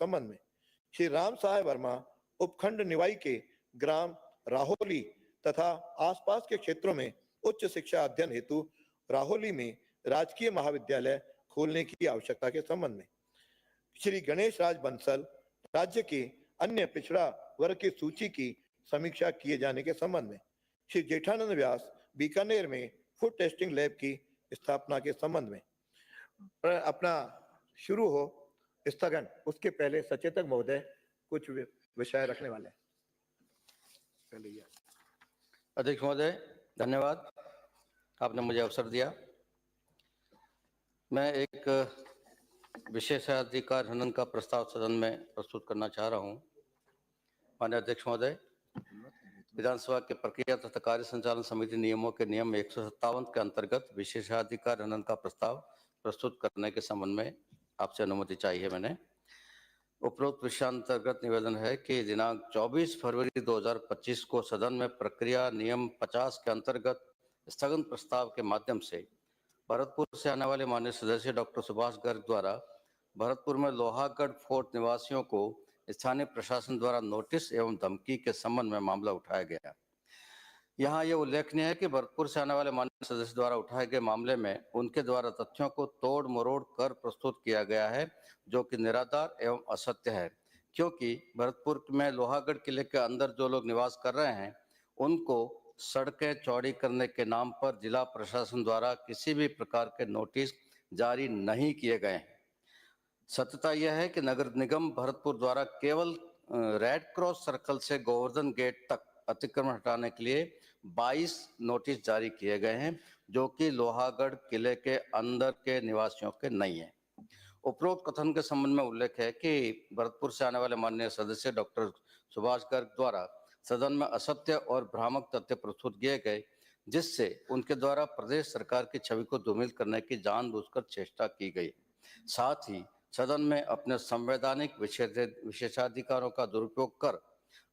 संबंध में श्री राम सहाय वर्मा उपखंड निवाई के ग्राम राहोली तथा आसपास के क्षेत्रों में उच्च शिक्षा अध्ययन हेतु राहोली में राजकीय महाविद्यालय खोलने की आवश्यकता के संबंध में श्री गणेश राज बंसल राज्य के अन्य पिछड़ा वर्ग की सूची की समीक्षा किए जाने के संबंध में श्री जेठानंद व्यास बीकानेर में फूड टेस्टिंग लैब की स्थापना के संबंध में अपना शुरू हो स्थगन, उसके पहले सचेतक महोदय कुछ विषय रखने वाले हैं। अध्यक्ष महोदय धन्यवाद, आपने मुझे अवसर दिया। मैं एक विशेषाधिकार हनन का प्रस्ताव सदन में प्रस्तुत करना चाह रहा हूं। माननीय अध्यक्ष महोदय, विधानसभा के प्रक्रिया तथा कार्य संचालन समिति नियमों के नियम 157 के अंतर्गत विशेषाधिकार हनन का प्रस्ताव प्रस्तुत करने के संबंध में आपसे अनुमति चाहिए। मैंने उपरोक्त विषयांतर्गत निवेदन है कि दिनांक 24 फरवरी 2025 को सदन में प्रक्रिया नियम 50 के अंतर्गत स्थगन प्रस्ताव के माध्यम से भरतपुर से आने वाले माननीय सदस्य डॉक्टर सुभाष गर्ग द्वारा भरतपुर में लोहागढ़ फोर्ट निवासियों को स्थानीय प्रशासन द्वारा नोटिस एवं धमकी के संबंध में मामला उठाया गया। यहाँ यह उल्लेखनीय है कि भरतपुर से आने वाले माननीय सदस्य द्वारा उठाए गए मामले में उनके द्वारा तथ्यों को तोड़ मरोड़ कर प्रस्तुत किया गया है, जो कि निराधार एवं असत्य है, क्योंकि भरतपुर में लोहागढ़ किले के अंदर जो लोग निवास कर रहे हैं उनको सड़कें चौड़ी करने के नाम पर जिला प्रशासन द्वारा किसी भी प्रकार के नोटिस जारी नहीं किए गए हैं। सत्यता यह है कि नगर निगम भरतपुर द्वारा केवल रेड क्रॉस सर्कल से गोवर्धन गेट तक अतिक्रमण हटाने के लिए 22 नोटिस जारी किए गए हैं, जो कि लोहागढ़ किले के अंदर के निवासियों के नहीं है। उपरोक्त कथन के संबंध में उल्लेख है कि भरतपुर से आने वाले माननीय सदस्य डॉक्टर सुभाष गर्ग द्वारा सदन में असत्य और भ्रामक तथ्य प्रस्तुत किए गए, जिससे उनके द्वारा प्रदेश सरकार की छवि को धूमिल करने की जानबूझकर चेष्टा की गई। साथ ही सदन में अपने संवैधानिक विशेषाधिकारों का दुरुपयोग कर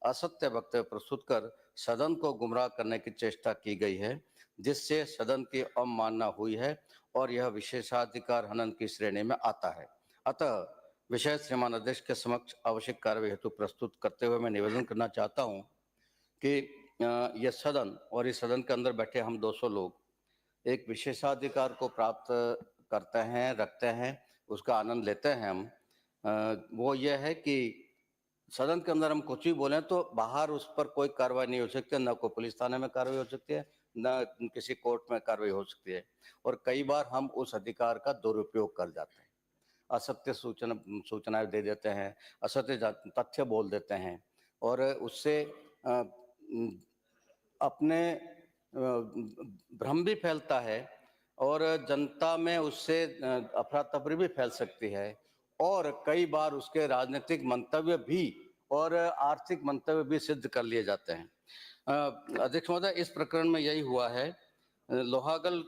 असत्य वक्तव्य प्रस्तुत कर सदन को गुमराह करने की चेष्टा की गई है, जिससे सदन की अवमानना हुई है और यह विशेषाधिकार हनन की श्रेणी में आता है। अतः विषय श्रीमान अध्यक्ष के समक्ष आवश्यक कार्रवाई हेतु प्रस्तुत करते हुए मैं निवेदन करना चाहता हूं कि यह सदन और इस सदन के अंदर बैठे हम 200 लोग एक विशेषाधिकार को प्राप्त करते हैं, रखते हैं, उसका आनंद लेते हैं हम। वो ये है कि सदन के अंदर हम कुछ भी बोलें तो बाहर उस पर कोई कार्रवाई नहीं हो सकती, न कोई पुलिस थाने में कार्रवाई हो सकती है, न किसी कोर्ट में कार्रवाई हो सकती है। और कई बार हम उस अधिकार का दुरुपयोग कर जाते हैं, असत्य सूचनाएं दे देते हैं, असत्य तथ्य बोल देते हैं और उससे अपने भ्रम भी फैलता है और जनता में उससे अफरा तफरी भी फैल सकती है और कई बार उसके राजनीतिक मंतव्य भी और आर्थिक मंतव्य भी सिद्ध कर लिए जाते हैं। अध्यक्ष महोदय, इस प्रकरण में यही हुआ है। लोहागढ़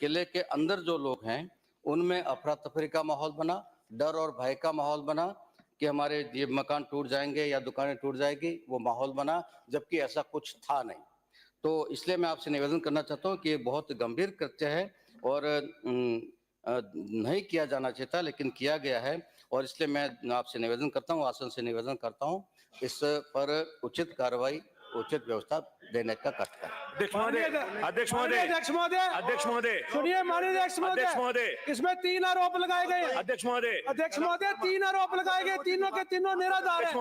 किले के अंदर जो लोग हैं उनमें अफरा तफरी का माहौल बना, डर और भय का माहौल बना कि हमारे ये मकान टूट जाएंगे या दुकानें टूट जाएगी, वो माहौल बना, जबकि ऐसा कुछ था नहीं। तो इसलिए मैं आपसे निवेदन करना चाहता हूं कि ये बहुत गंभीर कृत्य है और नहीं किया जाना चाहिए था, लेकिन किया गया है और इसलिए मैं आपसे निवेदन करता हूं, आसन से निवेदन करता हूं, इस पर उचित कार्रवाई, उचित व्यवस्था देने का कर्तव्य। अध्यक्ष महोदय सुनिए, माननीय अध्यक्ष महोदय, इसमें 3 आरोप लगाए गए हैं। अध्यक्ष महोदय 3 आरोप लगाए गए, तीनों के तीनों निराधार हैं।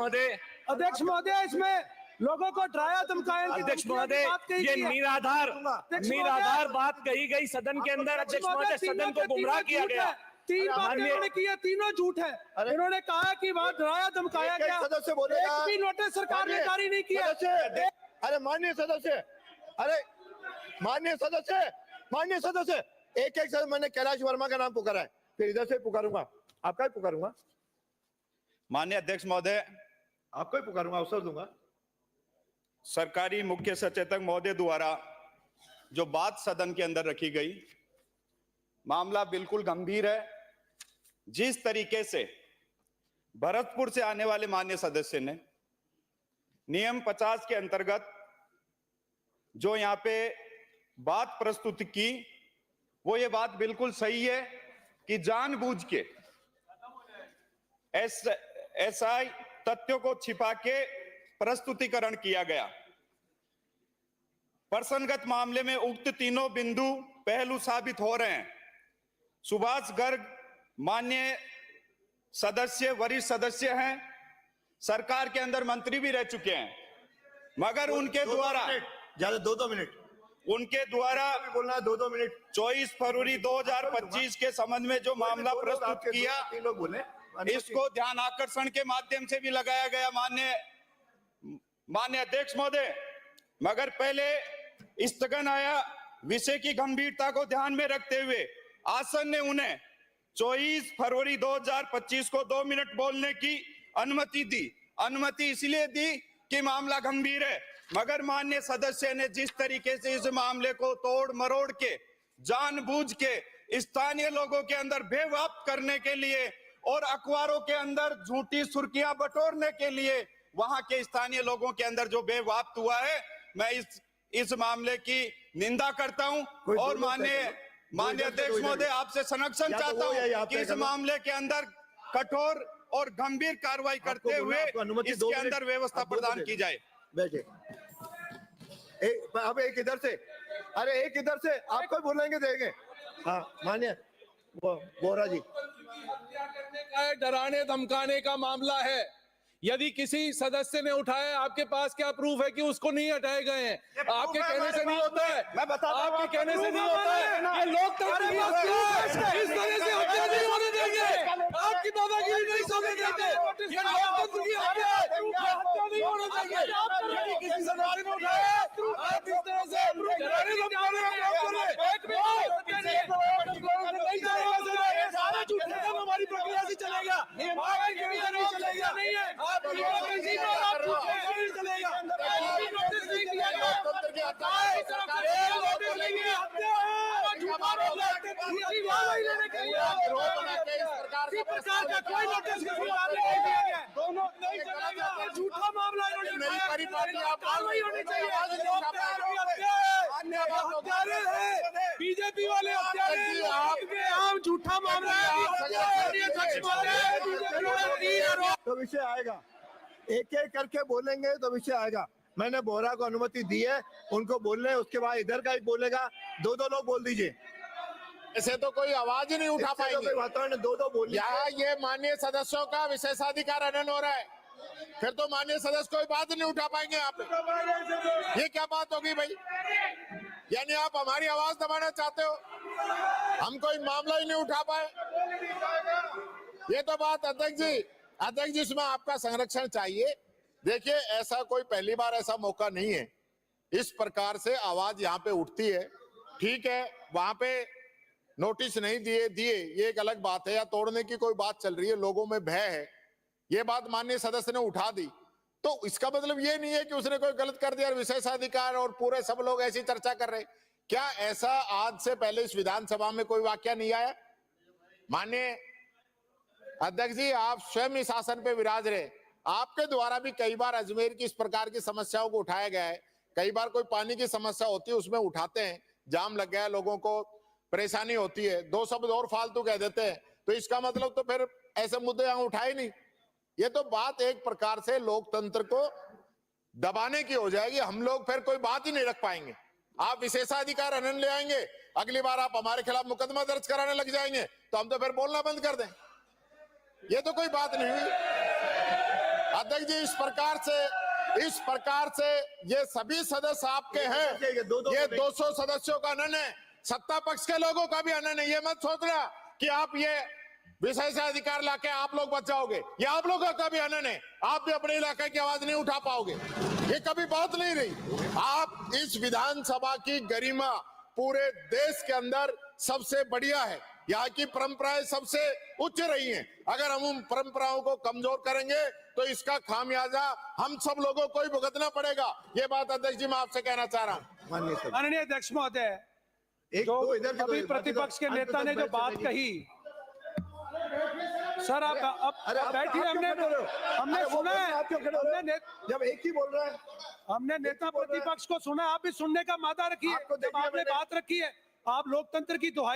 अध्यक्ष महोदय, इसमें लोगों को डराया धमकाया। अध्यक्ष महोदय, ये निराधार बात कही गई सदन के अंदर। अध्यक्ष महोदय, सदन को गुमराह किया गया। 3 बातें इन्होंने की है, तीनों झूठ है। इन्होंने कहा कि वहाँ डराया धमकाया गया, एक भी नोटिस सरकार ने जारी नहीं किया। अरे माननीय सदस्य, एक सदस्य मैंने कैलाश वर्मा का नाम पुकारा है, फिर इधर से पुकारूंगा, आपका ही पुकारूंगा। माननीय अध्यक्ष महोदय, आपको ही पुकारूंगा, अवसर दूंगा। सरकारी मुख्य सचेतक महोदय द्वारा जो बात सदन के अंदर रखी गई, मामला बिल्कुल गंभीर है। जिस तरीके से भरतपुर से आने वाले माननीय सदस्य ने नियम 50 के अंतर्गत जो यहां पे बात प्रस्तुत की, वो ये बात बिल्कुल सही है कि जानबूझ के एसआई तथ्यों को छिपा के प्रस्तुतिकरण किया गया। प्रसंगत मामले में उक्त तीनों बिंदु पहलू साबित हो रहे हैं। सुभाष गर्ग माननीय सदस्य, वरिष्ठ सदस्य हैं, सरकार के अंदर मंत्री भी रह चुके हैं, मगर उनके द्वारा ज्यादा 2-2 मिनट उनके द्वारा बोलना, 2-2 मिनट 24 फरवरी 2025 के संबंध में जो मामला प्रस्तुत किया, तीन लोग बोले, इसको ध्यान आकर्षण के माध्यम से भी लगाया गया माननीय अध्यक्ष महोदय, मगर पहले स्थगन आया। विषय की गंभीरता को ध्यान में रखते हुए आसन ने उन्हें 24 फरवरी 2025 को 2 मिनट बोलने की अनुमति दी। अनुमति इसलिए दी कि मामला गंभीर है, मगर माननीय सदस्य ने जिस तरीके से इस मामले को तोड़ मरोड़ के, जानबूझ के स्थानीय लोगों के अंदर बेवाप्त करने के लिए और अखबारों के अंदर झूठी सुर्खियां बटोरने के लिए वहां के स्थानीय लोगों के अंदर जो बेवाप्त हुआ है, मैं इस मामले की निंदा करता हूं और माननीय अध्यक्ष महोदय आपसे संरक्षण चाहता हूं कि इस मामले के अंदर कठोर और गंभीर कार्रवाई करते हुए इसके अंदर व्यवस्था प्रदान की जाए। बैठे। अब एक इधर से, अरे एक इधर से, आपको बोलेंगे देंगे। हाँ मानिए बोरा जी। डराने धमकाने का मामला है। यदि किसी सदस्य ने उठाया, आपके पास क्या प्रूफ है कि उसको नहीं हटाए गए हैं? आपके कहने से नहीं होता है, मैं बता रहा हूं, आपके कहने से नहीं होता है। ये लोकतंत्र की हत्या है। इस तरह से हत्या नहीं होने देंगे। आपकी दादागिरी नहीं सोने देंगे। ये लोकतंत्र की हत्या है, हत्या नहीं होने देंगे। यदि किसी सदस्य ने उठाया, आप इस तरह से डराने धमकाने का काम करें। नहीं चलेगा, सारा झूठ हमारी प्रक्रिया से चलेगा, नहीं चलेगा। सरकार का कोई नोटिस दोनों नहीं चलेगा। झूठा मामला कार्रवाई होनी चाहिए। बीजेपी वाले हम झूठा मामला तो विषय आएगा, एक एक करके बोलेंगे तो विषय आएगा। मैंने बोरा को अनुमति दी है, उनको बोलने, उसके बाद इधर का ही बोलेगा। 2-2 लोग बोल दीजिए। ऐसे तो कोई आवाज ही नहीं उठा पाएंगे। वातावरण 2-2 बोलिए। यहाँ ये माननीय सदस्यों का विशेषाधिकार हनन हो रहा है, फिर तो माननीय सदस्य कोई बात नहीं उठा पाएंगे यहाँ पे। ये क्या बात होगी भाई? यानी आप हमारी आवाज दबाना चाहते हो, हम कोई मामला ही नहीं उठा पाए। ये तो बात अध्यक्ष जी, इसमें आपका संरक्षण चाहिए। देखिए, ऐसा कोई पहली बार ऐसा मौका नहीं है, इस प्रकार से आवाज यहाँ पे उठती है। ठीक है, वहां पे नोटिस नहीं दिए ये एक अलग बात है, या तोड़ने की कोई बात चल रही है, लोगों में भय है, ये बात माननीय सदस्य ने उठा दी, तो इसका मतलब ये नहीं है कि उसने कोई गलत कर दिया, विशेषाधिकार और पूरे सब लोग ऐसी चर्चा कर रहे। क्या ऐसा आज से पहले इस विधानसभा में कोई वाक्य नहीं आया? माननीय अध्यक्ष जी, आप स्वयं इस आसन पे विराज रहे, आपके द्वारा भी कई बार अजमेर की इस प्रकार की समस्याओं को उठाया गया है। कई बार कोई पानी की समस्या होती है, उसमें उठाते हैं, जाम लग गया, लोगों को परेशानी होती है, 2 शब्द और फालतू कह देते हैं, तो इसका मतलब तो फिर ऐसे मुद्दे यहाँ उठाए नहीं। ये तो बात एक प्रकार से लोकतंत्र को दबाने की हो जाएगी। हम लोग फिर कोई बात ही नहीं रख पाएंगे। आप विशेषाधिकार हनन ले आएंगे, अगली बार आप हमारे खिलाफ मुकदमा दर्ज कराने लग जाएंगे, तो हम तो फिर बोलना बंद कर दें। ये तो कोई बात नहीं हुई अध्यक्ष जी। इस प्रकार से ये सभी सदस्य आपके हैं, ये 200 सदस्यों का हनन है, सत्ता पक्ष के लोगों का भी हनन है। ये मत सोचना कि आप ये विशेषाधिकार लाके आप लोग बच जाओगे, ये आप लोगों का भी हनन है, आप भी अपने इलाके की आवाज नहीं उठा पाओगे। ये कभी बात नहीं रही। आप इस विधानसभा की गरिमा पूरे देश के अंदर सबसे बढ़िया है, यहाँ की परंपराएं सबसे उच्च रही हैं। अगर हम उन परंपराओं को कमजोर करेंगे तो इसका खामियाजा हम सब लोगों को ही भुगतना पड़ेगा। ये बात अध्यक्ष जी मैं आपसे कहना चाह रहा हूँ। माननीय अध्यक्ष महोदय, जो अभी प्रतिपक्ष के नेता ने जो बात कही, सर आप अब बैठिए। हमने सुना है, जब एक ही बोल रहा है, हमने नेता प्रतिपक्ष को सुना, आप भी सुनने का मादा रखिए। जब आपने बात रखी है, आप लोकतंत्र की दुहाई